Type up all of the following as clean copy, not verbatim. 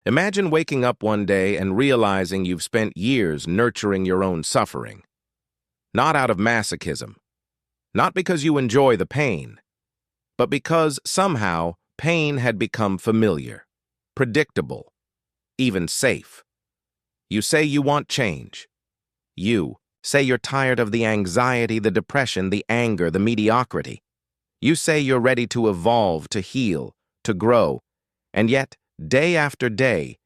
Imagine waking up one day and realizing you've spent years nurturing your own suffering. Not out of masochism, not because you enjoy the pain, but because somehow pain had become familiar, predictable, even safe. You say you want change. You say you're tired of the anxiety, the depression, the anger, the mediocrity. You say you're ready to evolve, to heal, to grow, and yet, day after day,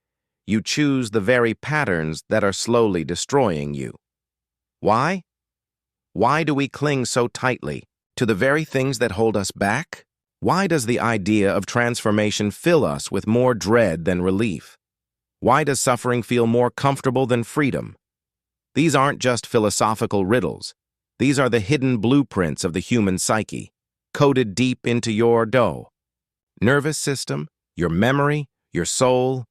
you choose the very patterns that are slowly destroying you. Why? Why do we cling so tightly to the very things that hold us back? Why does the idea of transformation fill us with more dread than relief? Why does suffering feel more comfortable than freedom? These aren't just philosophical riddles. These are the hidden blueprints of the human psyche, coded deep into your nervous system, your memory, your soul.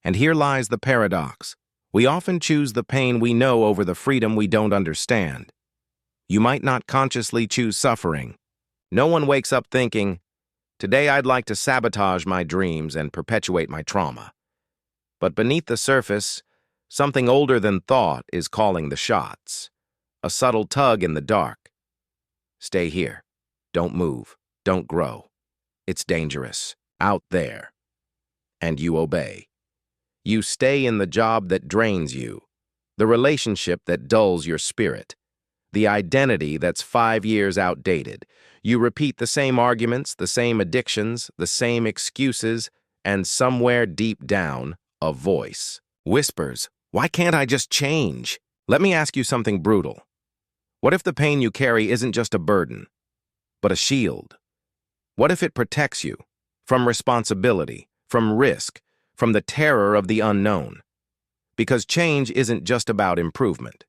And here lies the paradox. We often choose the pain we know over the freedom we don't understand. You might not consciously choose suffering. No one wakes up thinking, "Today I'd like to sabotage my dreams and perpetuate my trauma." But beneath the surface, something older than thought is calling the shots. A subtle tug in the dark. Stay here. Don't move. Don't grow. It's dangerous. Out there. And you obey. You stay in the job that drains you, the relationship that dulls your spirit, the identity that's 5 years outdated. You repeat the same arguments, the same addictions, the same excuses, and somewhere deep down, a voice whispers, "Why can't I just change?" Let me ask you something brutal. What if the pain you carry isn't just a burden, but a shield? What if it protects you from responsibility, from risk, from the terror of the unknown? Because change isn't just about improvement.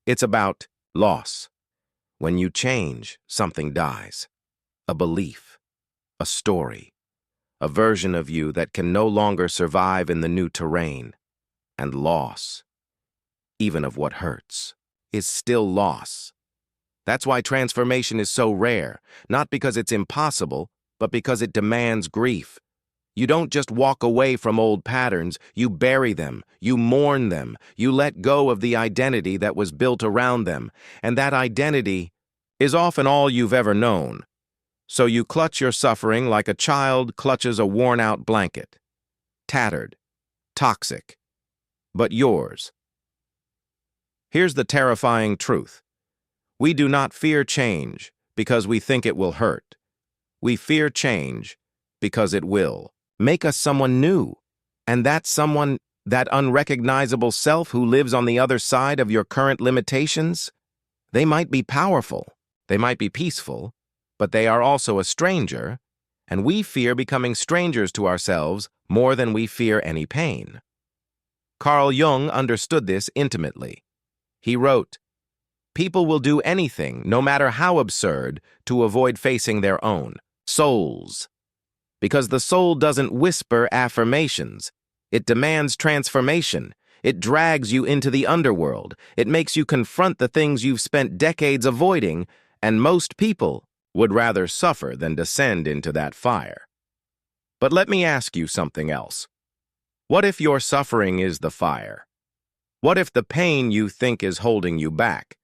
It's about loss. When you change, something dies. A belief, a story, a version of you that can no longer survive in the new terrain. And loss, even of what hurts, is still loss. That's why transformation is so rare, not because it's impossible, but because it demands grief. You don't just walk away from old patterns, you bury them, you mourn them, you let go of the identity that was built around them, and that identity is often all you've ever known. So you clutch your suffering like a child clutches a worn-out blanket. Tattered, toxic, but yours. Here's the terrifying truth. We do not fear change because we think it will hurt. We fear change because it will make us someone new. And that someone, that unrecognizable self who lives on the other side of your current limitations, they might be powerful, they might be peaceful, but they are also a stranger, and we fear becoming strangers to ourselves more than we fear any pain. Carl Jung understood this intimately. He wrote, "People will do anything, no matter how absurd, to avoid facing their own souls. Because the soul doesn't whisper affirmations. It demands transformation. It drags you into the underworld. It makes you confront the things you've spent decades avoiding, and most people would rather suffer than descend into that fire." But let me ask you something else. What if your suffering is the fire? What if the pain you think is holding you back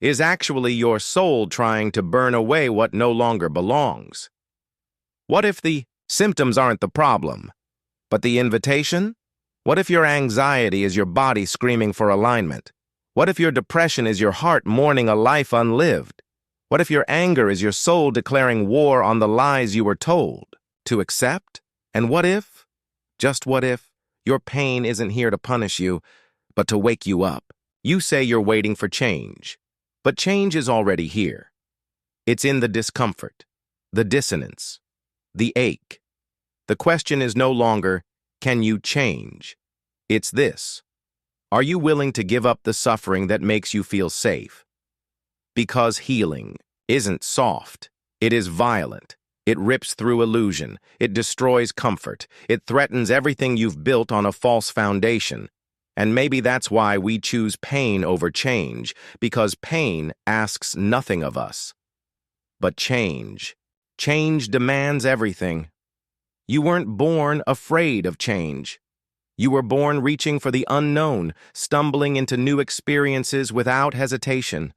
is actually your soul trying to burn away what no longer belongs? What if the symptoms aren't the problem, but the invitation? What if your anxiety is your body screaming for alignment? What if your depression is your heart mourning a life unlived? What if your anger is your soul declaring war on the lies you were told to accept? And what if, just what if, your pain isn't here to punish you, but to wake you up? You say you're waiting for change, but change is already here. It's in the discomfort, the dissonance, the ache. The question is no longer, can you change? It's this: are you willing to give up the suffering that makes you feel safe? Because healing isn't soft, it is violent. It rips through illusion. It destroys comfort. It threatens everything you've built on a false foundation. And maybe that's why we choose pain over change, because pain asks nothing of us. But change demands everything. You weren't born afraid of change. You were born reaching for the unknown, stumbling into new experiences without hesitation.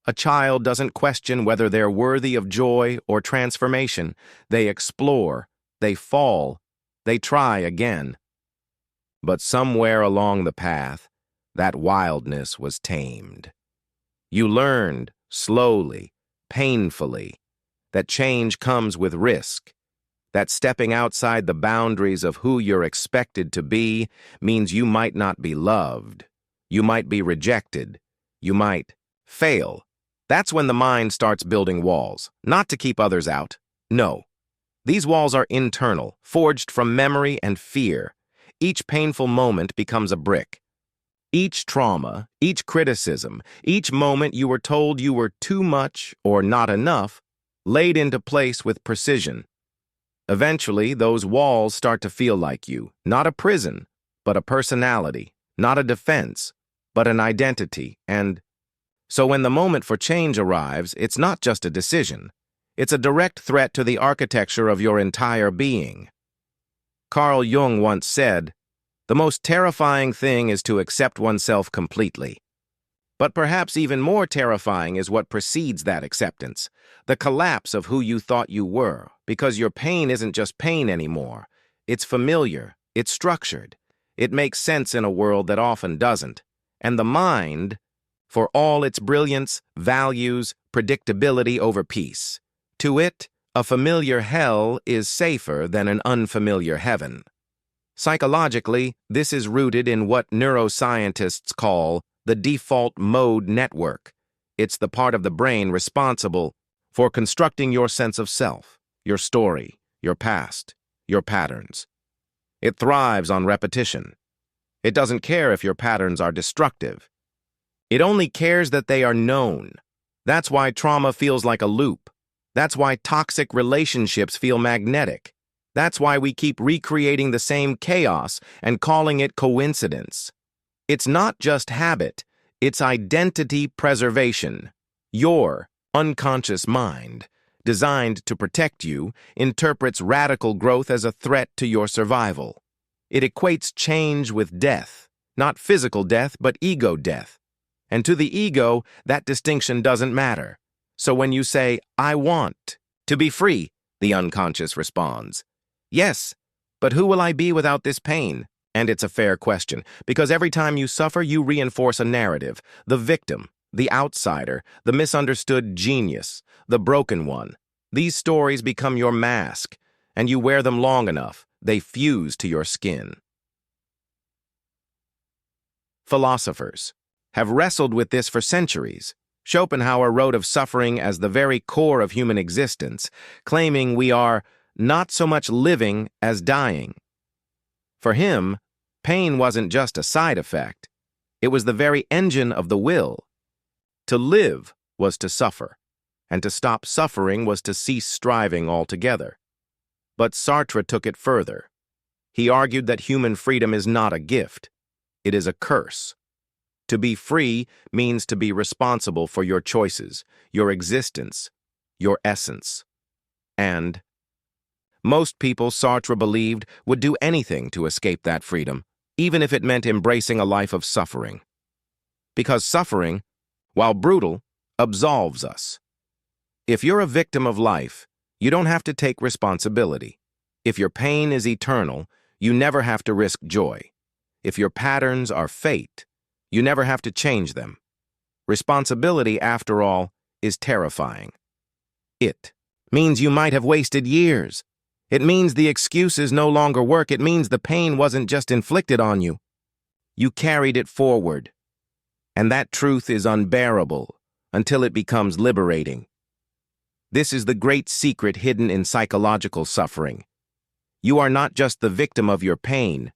A child doesn't question whether they're worthy of joy or transformation. They explore, they fall, they try again. But somewhere along the path, that wildness was tamed. You learned, slowly, painfully, that change comes with risk, that stepping outside the boundaries of who you're expected to be means you might not be loved, you might be rejected, you might fail. That's when the mind starts building walls, not to keep others out. No. These walls are internal, forged from memory and fear. Each painful moment becomes a brick. Each trauma, each criticism, each moment you were told you were too much or not enough, laid into place with precision. Eventually, those walls start to feel like you, not a prison, but a personality, not a defense, but an identity, and so when the moment for change arrives, it's not just a decision. It's a direct threat to the architecture of your entire being. Carl Jung once said, "The most terrifying thing is to accept oneself completely." But perhaps even more terrifying is what precedes that acceptance, the collapse of who you thought you were, because your pain isn't just pain anymore. It's familiar, it's structured, it makes sense in a world that often doesn't. And the mind, for all its brilliance, values predictability over peace. To it, a familiar hell is safer than an unfamiliar heaven. Psychologically, this is rooted in what neuroscientists call the default mode network. It's the part of the brain responsible for constructing your sense of self, your story, your past, your patterns. It thrives on repetition. It doesn't care if your patterns are destructive. It only cares that they are known. That's why trauma feels like a loop. That's why toxic relationships feel magnetic. That's why we keep recreating the same chaos and calling it coincidence. It's not just habit, it's identity preservation. Your unconscious mind, designed to protect you, interprets radical growth as a threat to your survival. It equates change with death, not physical death, but ego death. And to the ego, that distinction doesn't matter. So when you say, "I want to be free," the unconscious responds, "Yes, but who will I be without this pain?" And it's a fair question, because every time you suffer, you reinforce a narrative. The victim, the outsider, the misunderstood genius, the broken one. These stories become your mask, and you wear them long enough, they fuse to your skin. Philosophers have wrestled with this for centuries. Schopenhauer wrote of suffering as the very core of human existence, claiming we are not so much living as dying. For him, pain wasn't just a side effect. It was the very engine of the will. To live was to suffer, and to stop suffering was to cease striving altogether. But Sartre took it further. He argued that human freedom is not a gift. It is a curse. To be free means to be responsible for your choices, your existence, your essence. And most people, Sartre believed, would do anything to escape that freedom, even if it meant embracing a life of suffering. Because suffering, while brutal, absolves us. If you're a victim of life, you don't have to take responsibility. If your pain is eternal, you never have to risk joy. If your patterns are fate, you never have to change them. Responsibility, after all, is terrifying. It means you might have wasted years. It means the excuses no longer work. It means the pain wasn't just inflicted on you. You carried it forward. And that truth is unbearable until it becomes liberating. This is the great secret hidden in psychological suffering. You are not just the victim of your pain.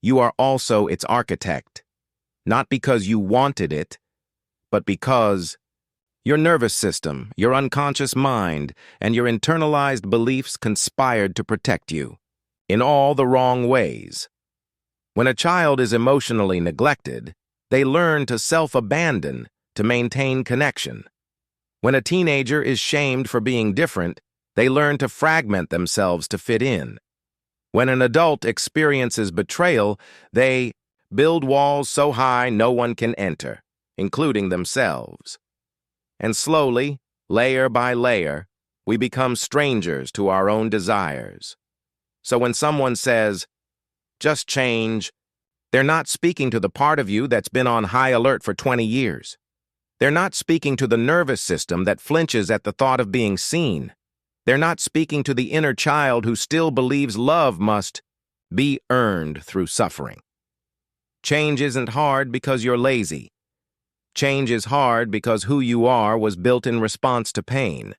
You are also its architect. Not because you wanted it, but because your nervous system, your unconscious mind, and your internalized beliefs conspired to protect you in all the wrong ways. When a child is emotionally neglected, they learn to self-abandon to maintain connection. When a teenager is shamed for being different, they learn to fragment themselves to fit in. When an adult experiences betrayal, they build walls so high no one can enter, including themselves. And slowly, layer by layer, we become strangers to our own desires. So when someone says, "Just change," they're not speaking to the part of you that's been on high alert for 20 years. They're not speaking to the nervous system that flinches at the thought of being seen. They're not speaking to the inner child who still believes love must be earned through suffering. Change isn't hard because you're lazy. Change is hard because who you are was built in response to pain.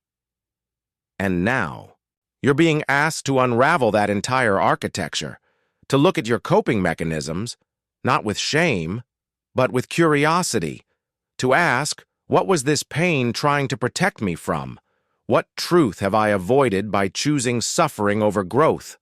And now, you're being asked to unravel that entire architecture, to look at your coping mechanisms, not with shame, but with curiosity, to ask, what was this pain trying to protect me from? What truth have I avoided by choosing suffering over growth?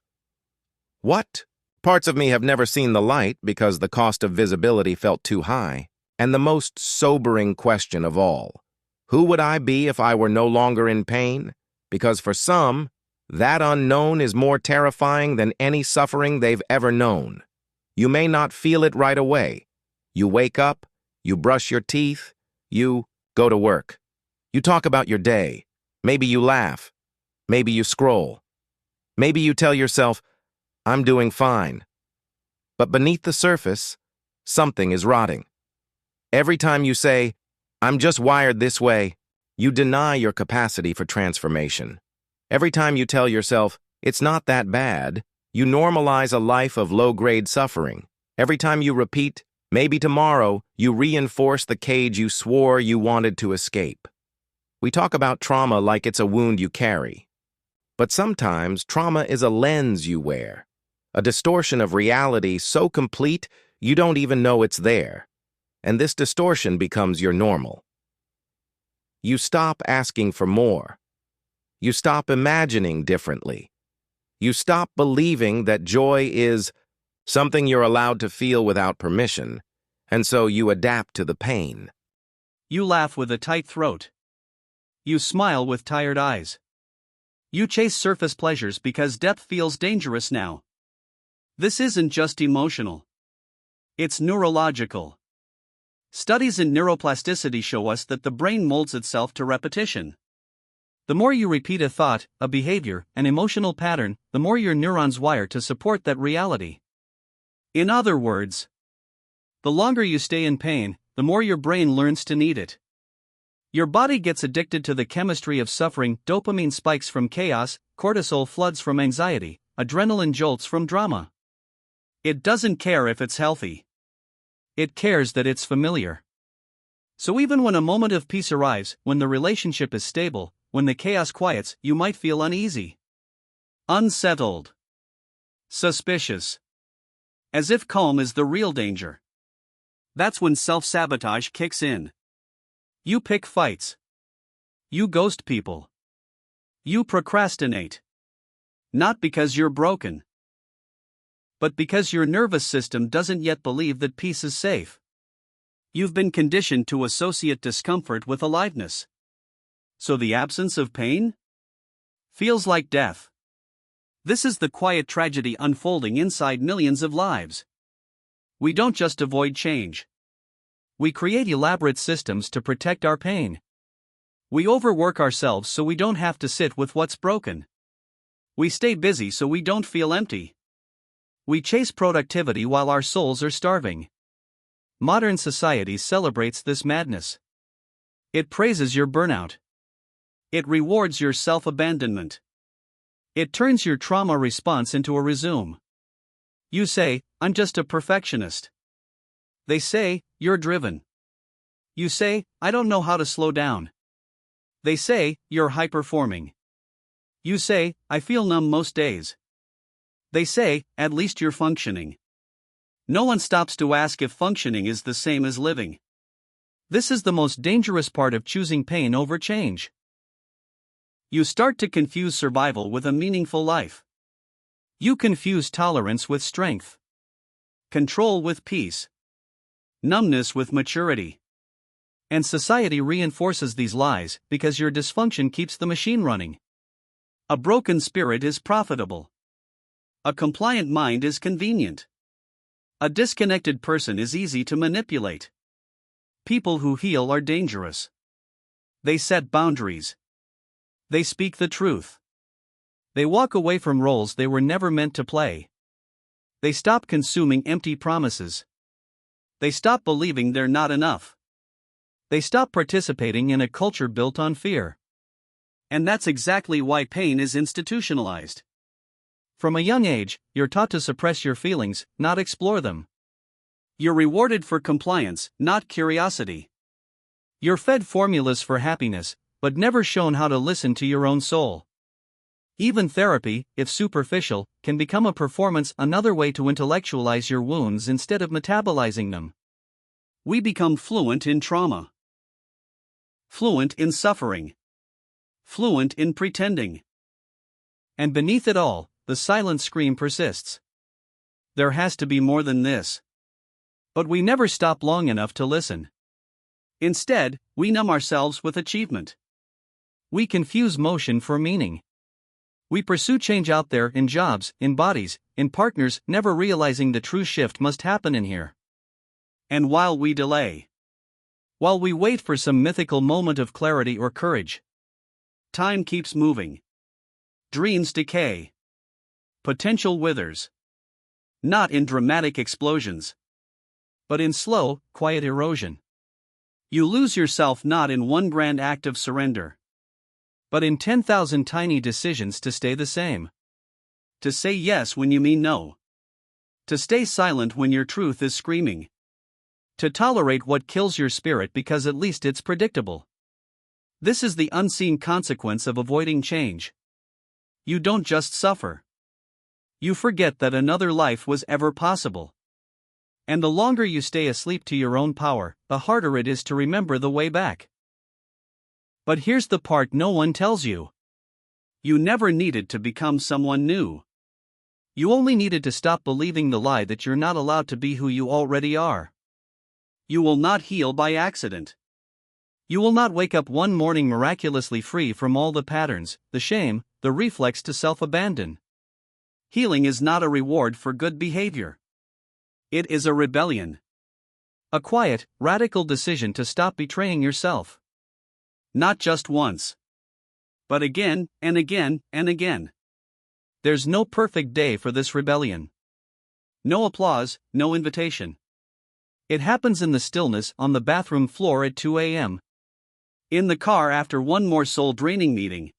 What parts of me have never seen the light because the cost of visibility felt too high? And the most sobering question of all, who would I be if I were no longer in pain? Because for some, that unknown is more terrifying than any suffering they've ever known. You may not feel it right away. You wake up, you brush your teeth, you go to work. You talk about your day. Maybe you laugh. Maybe you scroll. Maybe you tell yourself, "I'm doing fine." But beneath the surface, something is rotting. Every time you say, "I'm just wired this way," you deny your capacity for transformation. Every time you tell yourself, "It's not that bad," you normalize a life of low-grade suffering. Every time you repeat, "Maybe tomorrow," you reinforce the cage you swore you wanted to escape. We talk about trauma like it's a wound you carry. But sometimes trauma is a lens you wear, a distortion of reality so complete you don't even know it's there. And this distortion becomes your normal. You stop asking for more. You stop imagining differently. You stop believing that joy is something you're allowed to feel without permission, and so you adapt to the pain. You laugh with a tight throat. You smile with tired eyes. You chase surface pleasures because depth feels dangerous now. This isn't just emotional. It's neurological. Studies in neuroplasticity show us that the brain molds itself to repetition. The more you repeat a thought, a behavior, an emotional pattern, the more your neurons wire to support that reality. In other words, the longer you stay in pain, the more your brain learns to need it. Your body gets addicted to the chemistry of suffering, dopamine spikes from chaos, cortisol floods from anxiety, adrenaline jolts from drama. It doesn't care if it's healthy. It cares that it's familiar. So even when a moment of peace arrives, when the relationship is stable, when the chaos quiets, you might feel uneasy, unsettled, suspicious, as if calm is the real danger. That's when self-sabotage kicks in. You pick fights. You ghost people. You procrastinate. Not because you're broken, but because your nervous system doesn't yet believe that peace is safe. You've been conditioned to associate discomfort with aliveness. So the absence of pain feels like death. This is the quiet tragedy unfolding inside millions of lives. We don't just avoid change. We create elaborate systems to protect our pain. We overwork ourselves so we don't have to sit with what's broken. We stay busy so we don't feel empty. We chase productivity while our souls are starving. Modern society celebrates this madness. It praises your burnout. It rewards your self-abandonment. It turns your trauma response into a resume. You say, "I'm just a perfectionist." They say, "You're driven." You say, "I don't know how to slow down." They say, "You're high-performing." You say, "I feel numb most days." They say, "At least you're functioning." No one stops to ask if functioning is the same as living. This is the most dangerous part of choosing pain over change. You start to confuse survival with a meaningful life. You confuse tolerance with strength, control with peace, numbness with maturity. And society reinforces these lies because your dysfunction keeps the machine running. A broken spirit is profitable. A compliant mind is convenient. A disconnected person is easy to manipulate. People who heal are dangerous. They set boundaries. They speak the truth. They walk away from roles they were never meant to play. They stop consuming empty promises. They stop believing they're not enough. They stop participating in a culture built on fear. And that's exactly why pain is institutionalized. From a young age, you're taught to suppress your feelings, not explore them. You're rewarded for compliance, not curiosity. You're fed formulas for happiness, but never shown how to listen to your own soul. Even therapy, if superficial, can become a performance, another way to intellectualize your wounds instead of metabolizing them. We become fluent in trauma. Fluent in suffering. Fluent in pretending. And beneath it all, the silent scream persists. There has to be more than this. But we never stop long enough to listen. Instead, we numb ourselves with achievement. We confuse motion for meaning. We pursue change out there, in jobs, in bodies, in partners, never realizing the true shift must happen in here. And while we delay, while we wait for some mythical moment of clarity or courage, time keeps moving. Dreams decay. Potential withers. Not in dramatic explosions, but in slow, quiet erosion. You lose yourself not in one grand act of surrender, but in 10,000 tiny decisions to stay the same. To say yes when you mean no. To stay silent when your truth is screaming. To tolerate what kills your spirit because at least it's predictable. This is the unseen consequence of avoiding change. You don't just suffer. You forget that another life was ever possible. And the longer you stay asleep to your own power, the harder it is to remember the way back. But here's the part no one tells you. You never needed to become someone new. You only needed to stop believing the lie that you're not allowed to be who you already are. You will not heal by accident. You will not wake up one morning miraculously free from all the patterns, the shame, the reflex to self-abandon. Healing is not a reward for good behavior. It is a rebellion. A quiet, radical decision to stop betraying yourself. Not just once, but again, and again, and again. There's no perfect day for this rebellion. No applause, no invitation. It happens in the stillness on the bathroom floor at 2 a.m. In the car after one more soul-draining meeting.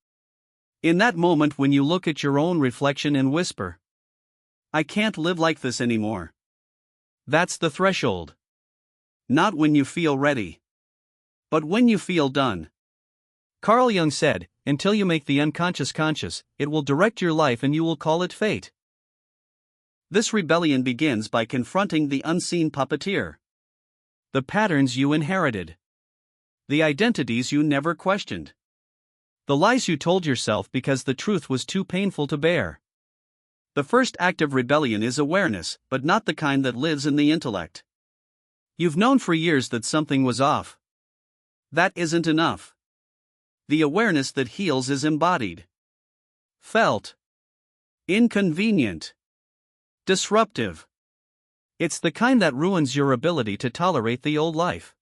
In that moment when you look at your own reflection and whisper, I can't live like this anymore. That's the threshold. Not when you feel ready, but when you feel done. Carl Jung said, until you make the unconscious conscious, it will direct your life and you will call it fate. This rebellion begins by confronting the unseen puppeteer. The patterns you inherited. The identities you never questioned. The lies you told yourself because the truth was too painful to bear. The first act of rebellion is awareness, but not the kind that lives in the intellect. You've known for years that something was off. That isn't enough. The awareness that heals is embodied. Felt. Inconvenient. Disruptive. It's the kind that ruins your ability to tolerate the old life.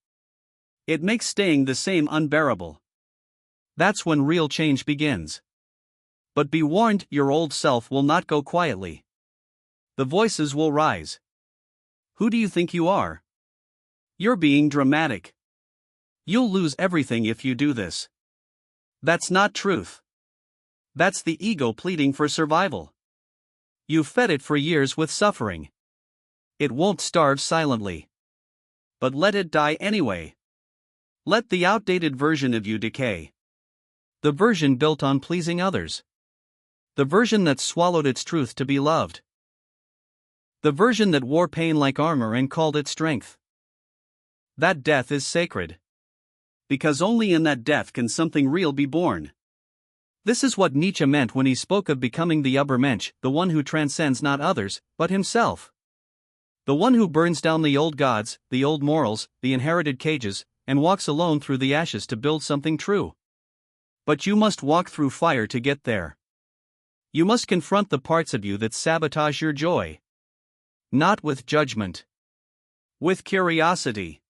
It makes staying the same unbearable. That's when real change begins. But be warned, your old self will not go quietly. The voices will rise. Who do you think you are? You're being dramatic. You'll lose everything if you do this. That's not truth. That's the ego pleading for survival. You've fed it for years with suffering. It won't starve silently. But let it die anyway. Let the outdated version of you decay. The version built on pleasing others. The version that swallowed its truth to be loved. The version that wore pain like armor and called it strength. That death is sacred. Because only in that death can something real be born. This is what Nietzsche meant when he spoke of becoming the Übermensch, the one who transcends not others, but himself. The one who burns down the old gods, the old morals, the inherited cages, and walks alone through the ashes to build something true. But you must walk through fire to get there. You must confront the parts of you that sabotage your joy. Not with judgment. With curiosity.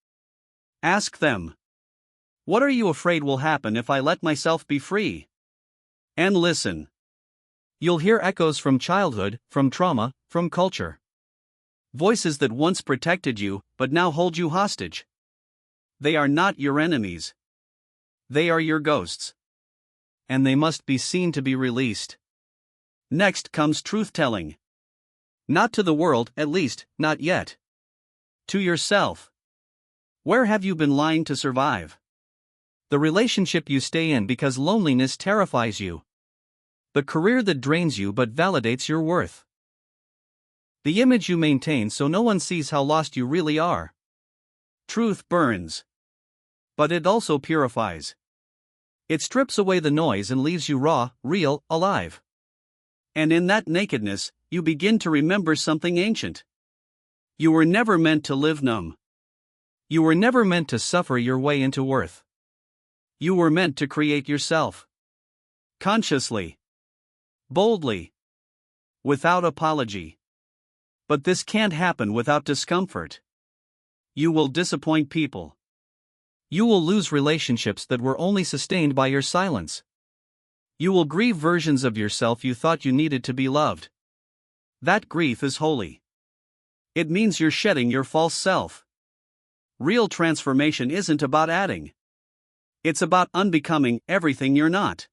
Ask them. What are you afraid will happen if I let myself be free? And listen. You'll hear echoes from childhood, from trauma, from culture. Voices that once protected you, but now hold you hostage. They are not your enemies. They are your ghosts. And they must be seen to be released. Next comes truth-telling. Not to the world, at least, not yet. To yourself. Where have you been lying to survive? The relationship you stay in because loneliness terrifies you. The career that drains you but validates your worth. The image you maintain so no one sees how lost you really are. Truth burns. But it also purifies. It strips away the noise and leaves you raw, real, alive. And in that nakedness, you begin to remember something ancient. You were never meant to live numb. You were never meant to suffer your way into worth. You were meant to create yourself. Consciously. Boldly. Without apology. But this can't happen without discomfort. You will disappoint people. You will lose relationships that were only sustained by your silence. You will grieve versions of yourself you thought you needed to be loved. That grief is holy. It means you're shedding your false self. Real transformation isn't about adding. It's about unbecoming everything you're not.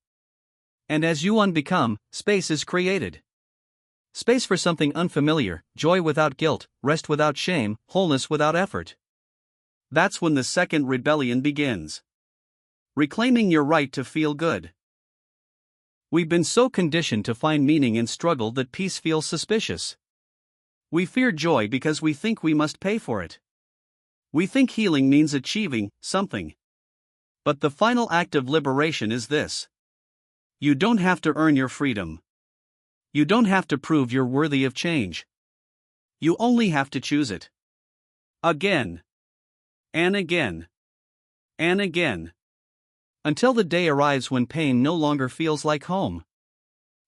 And as you unbecome, space is created. Space for something unfamiliar, joy without guilt, rest without shame, wholeness without effort. That's when the second rebellion begins. Reclaiming your right to feel good. We've been so conditioned to find meaning in struggle that peace feels suspicious. We fear joy because we think we must pay for it. We think healing means achieving something. But the final act of liberation is this. You don't have to earn your freedom. You don't have to prove you're worthy of change. You only have to choose it. Again. And again. And again. Until the day arrives when pain no longer feels like home.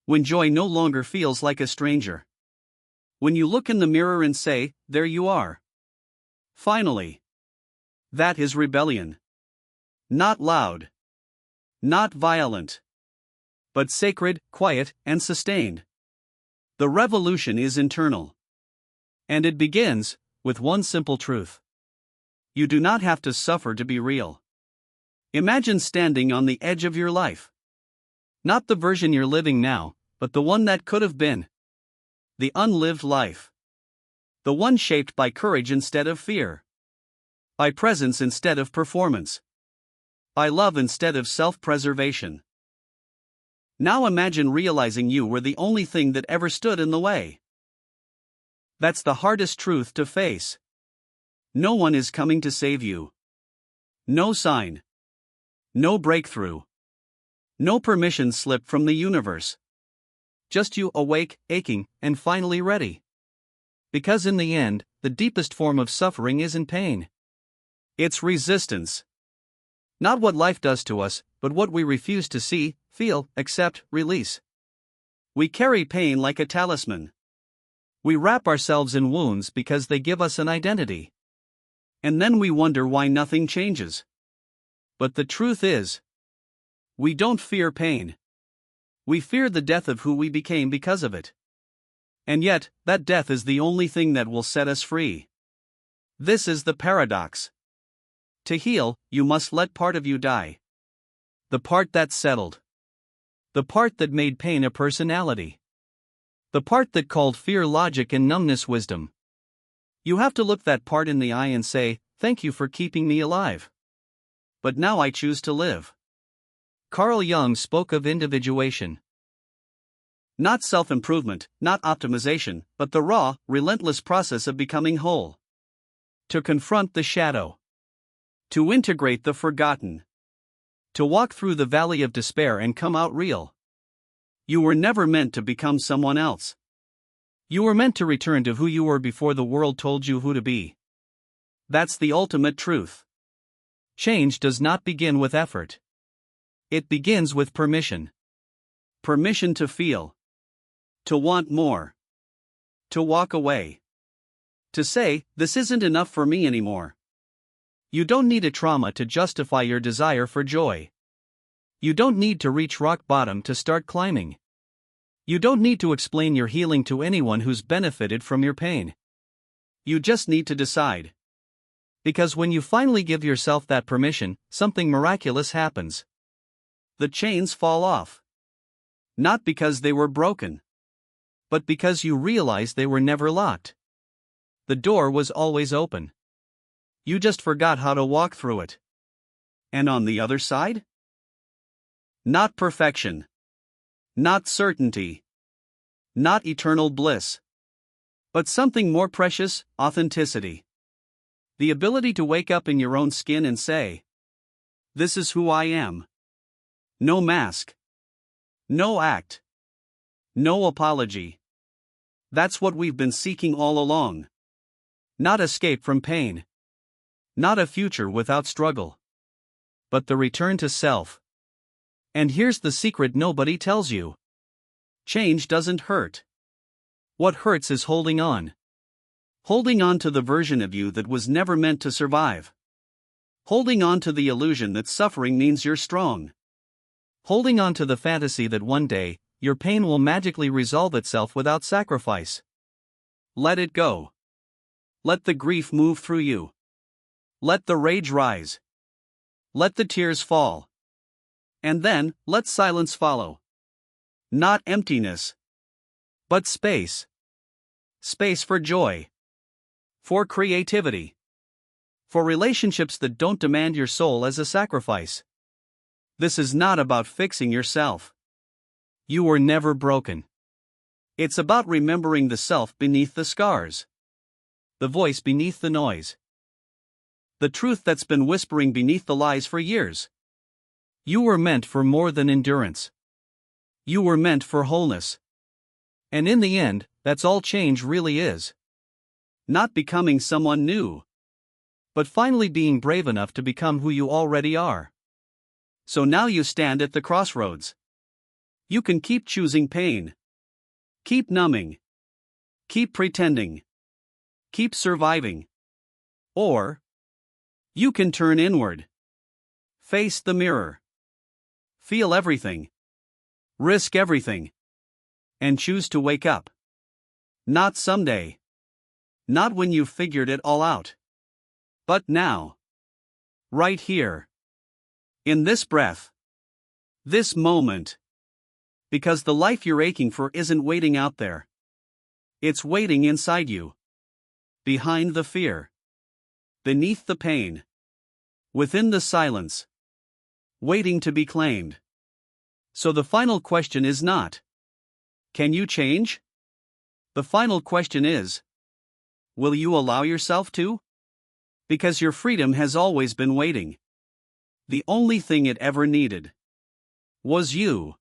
When joy no longer feels like a stranger. When you look in the mirror and say, there you are. Finally. That is rebellion. Not loud. Not violent. But sacred, quiet, and sustained. The revolution is internal. And it begins with one simple truth. You do not have to suffer to be real. Imagine standing on the edge of your life. Not the version you're living now, but the one that could have been. The unlived life. The one shaped by courage instead of fear. By presence instead of performance. By love instead of self-preservation. Now imagine realizing you were the only thing that ever stood in the way. That's the hardest truth to face. No one is coming to save you. No sign. No breakthrough. No permission slip from the universe. Just you awake, aching, and finally ready. Because in the end, the deepest form of suffering isn't pain. It's resistance. Not what life does to us, but what we refuse to see, feel, accept, release. We carry pain like a talisman. We wrap ourselves in wounds because they give us an identity. And then we wonder why nothing changes. But the truth is, we don't fear pain. We fear the death of who we became because of it. And yet, that death is the only thing that will set us free. This is the paradox. To heal, you must let part of you die. The part that's settled. The part that made pain a personality. The part that called fear logic and numbness wisdom. You have to look that part in the eye and say, thank you for keeping me alive. But now I choose to live. Carl Jung spoke of individuation. Not self-improvement, not optimization, but the raw, relentless process of becoming whole. To confront the shadow. To integrate the forgotten. To walk through the valley of despair and come out real. You were never meant to become someone else. You were meant to return to who you were before the world told you who to be. That's the ultimate truth. Change does not begin with effort. It begins with permission. Permission to feel. To want more. To walk away. To say, this isn't enough for me anymore. You don't need a trauma to justify your desire for joy. You don't need to reach rock bottom to start climbing. You don't need to explain your healing to anyone who's benefited from your pain. You just need to decide. Because when you finally give yourself that permission, something miraculous happens. The chains fall off. Not because they were broken, but because you realize they were never locked. The door was always open. You just forgot how to walk through it. And on the other side? Not perfection. Not certainty. Not eternal bliss. But something more precious: authenticity. The ability to wake up in your own skin and say, this is who I am. No mask. No act. No apology. That's what we've been seeking all along. Not escape from pain. Not a future without struggle. But the return to self. And here's the secret nobody tells you. Change doesn't hurt. What hurts is holding on. Holding on to the version of you that was never meant to survive. Holding on to the illusion that suffering means you're strong. Holding on to the fantasy that one day, your pain will magically resolve itself without sacrifice. Let it go. Let the grief move through you. Let the rage rise. Let the tears fall. And then, let silence follow. Not emptiness, but space. Space for joy. For creativity. For relationships that don't demand your soul as a sacrifice. This is not about fixing yourself. You were never broken. It's about remembering the self beneath the scars. The voice beneath the noise. The truth that's been whispering beneath the lies for years. You were meant for more than endurance. You were meant for wholeness. And in the end, that's all change really is. Not becoming someone new, but finally being brave enough to become who you already are. So now you stand at the crossroads. You can keep choosing pain. Keep numbing. Keep pretending. Keep surviving. Or you can turn inward. Face the mirror. Feel everything. Risk everything. And choose to wake up. Not someday. Not when you've figured it all out. But now. Right here. In this breath. This moment. Because the life you're aching for isn't waiting out there. It's waiting inside you. Behind the fear. Beneath the pain. Within the silence. Waiting to be claimed. So the final question is not, can you change? The final question is, will you allow yourself to? Because your freedom has always been waiting. The only thing it ever needed was you.